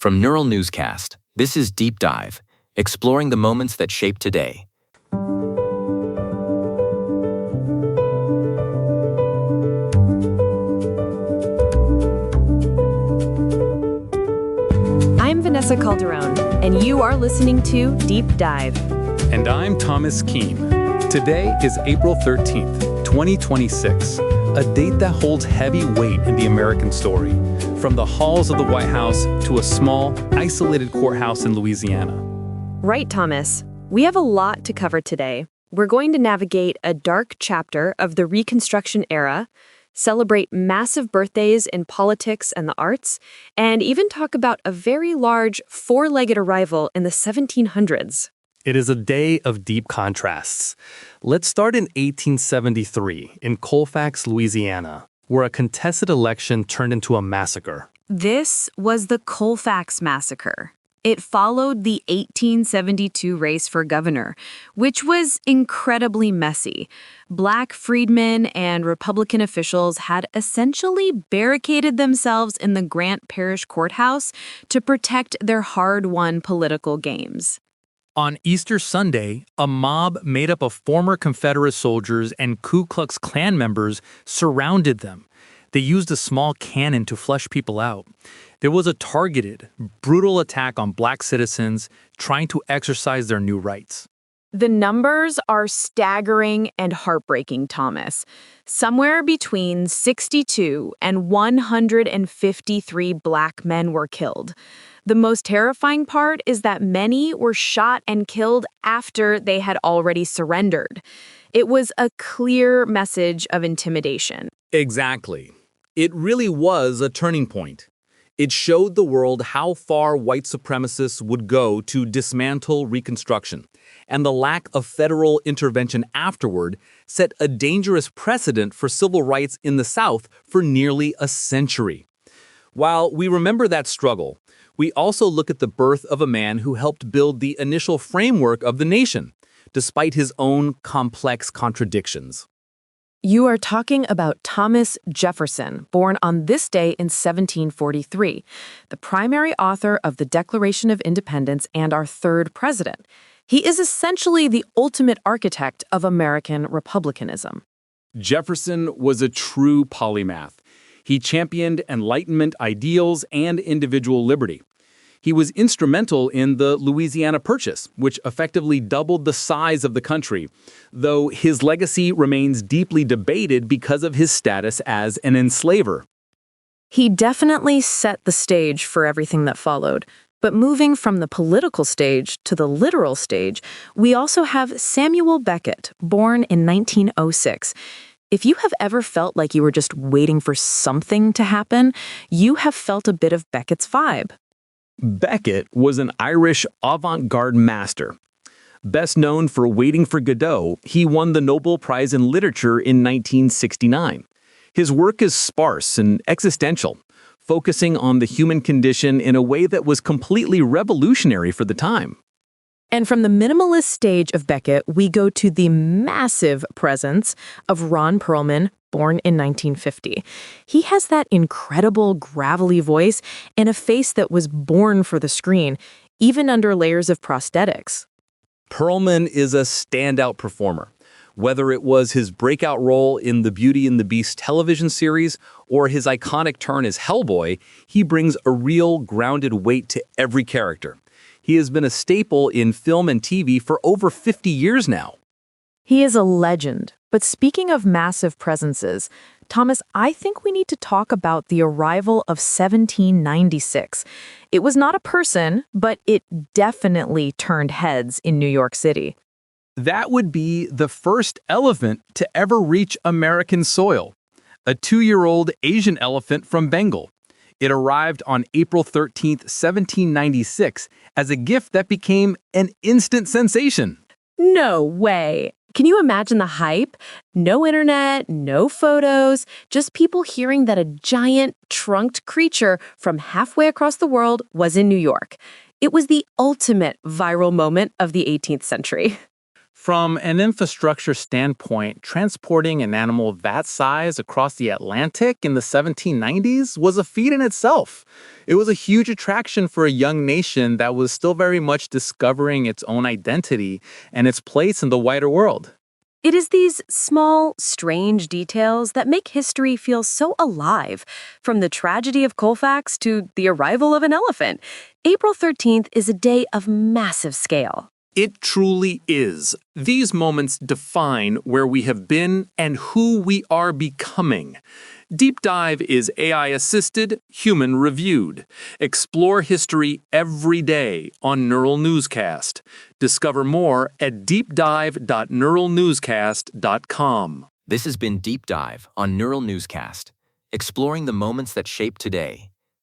From Neural Newscast, this is Deep Dive, exploring the moments that shape today. I'm Vanessa Calderon, and you are listening to Deep Dive. And I'm Thomas Keene. Today is April 13th, 2026, a date that holds heavy weight in the American story, from the halls of the White House to a small, isolated courthouse in Louisiana. Right, Thomas. We have a lot to cover today. We're going to navigate a dark chapter of the Reconstruction-era, celebrate massive birthdays in politics and the arts, and even talk about a very large four-legged arrival in the 1700s. It is a day of deep contrasts. Let's start in 1873 in Colfax, Louisiana, where a contested election turned into a massacre. This was the Colfax Massacre. It followed the 1872 race for governor, which was incredibly messy. Black freedmen and Republican officials had essentially barricaded themselves in the Grant Parish courthouse to protect their hard-won political gains. On Easter Sunday, a mob made up of former Confederate soldiers and Ku Klux Klan members surrounded them. They used a small cannon to flush people out. There was a targeted, brutal attack on black citizens trying to exercise their new rights. The numbers are staggering and heartbreaking, Thomas. Somewhere between 62 and 153 black men were killed. The most terrifying part is that many were shot and killed after they had already surrendered. It was a clear message of intimidation. Exactly. It really was a turning point. It showed the world how far white supremacists would go to dismantle Reconstruction, and the lack of federal intervention afterward set a dangerous precedent for civil rights in the South for nearly a century. While we remember that struggle, we also look at the birth of a man who helped build the initial framework of the nation, despite his own complex contradictions. You are talking about Thomas Jefferson, born on this day in 1743, the primary author of the Declaration of Independence and our third president. He is essentially the ultimate architect of American republicanism. Jefferson was a true polymath. He championed Enlightenment ideals and individual liberty. He was instrumental in the Louisiana Purchase, which effectively doubled the size of the country, though his legacy remains deeply debated because of his status as an enslaver. He definitely set the stage for everything that followed. But moving from the political stage to the literal stage, we also have Samuel Beckett, born in 1906. If you have ever felt like you were just waiting for something to happen, you have felt a bit of Beckett's vibe. Beckett was an Irish avant-garde master. Best known for Waiting for Godot, he won the Nobel Prize in Literature in 1969. His work is sparse and existential, focusing on the human condition in a way that was completely revolutionary for the time. And from the minimalist stage of Beckett, we go to the massive presence of Ron Perlman, born in 1950. He has that incredible gravelly voice and a face that was born for the screen, even under layers of prosthetics. Perlman is a standout performer. Whether it was his breakout role in the Beauty and the Beast television series or his iconic turn as Hellboy, he brings a real grounded weight to every character. He has been a staple in film and TV for over 50 years now. He is a legend. But speaking of massive presences, Thomas, I think we need to talk about the arrival of 1796. It was not a person, but it definitely turned heads in New York City. That would be the first elephant to ever reach American soil, a 2-year-old Asian elephant from Bengal. It arrived on April 13th, 1796, as a gift that became an instant sensation. No way. Can you imagine the hype? No internet, no photos, just people hearing that a giant, trunked creature from halfway across the world was in New York. It was the ultimate viral moment of the 18th century. From an infrastructure standpoint, transporting an animal that size across the Atlantic in the 1790s was a feat in itself. It was a huge attraction for a young nation that was still very much discovering its own identity and its place in the wider world. It is these small, strange details that make history feel so alive, from the tragedy of Colfax to the arrival of an elephant. April 13th is a day of massive scale. It truly is. These moments define where we have been and who we are becoming. Deep Dive is AI-assisted, human-reviewed. Explore history every day on Neural Newscast. Discover more at deepdive.neuralnewscast.com. This has been Deep Dive on Neural Newscast, exploring the moments that shape today.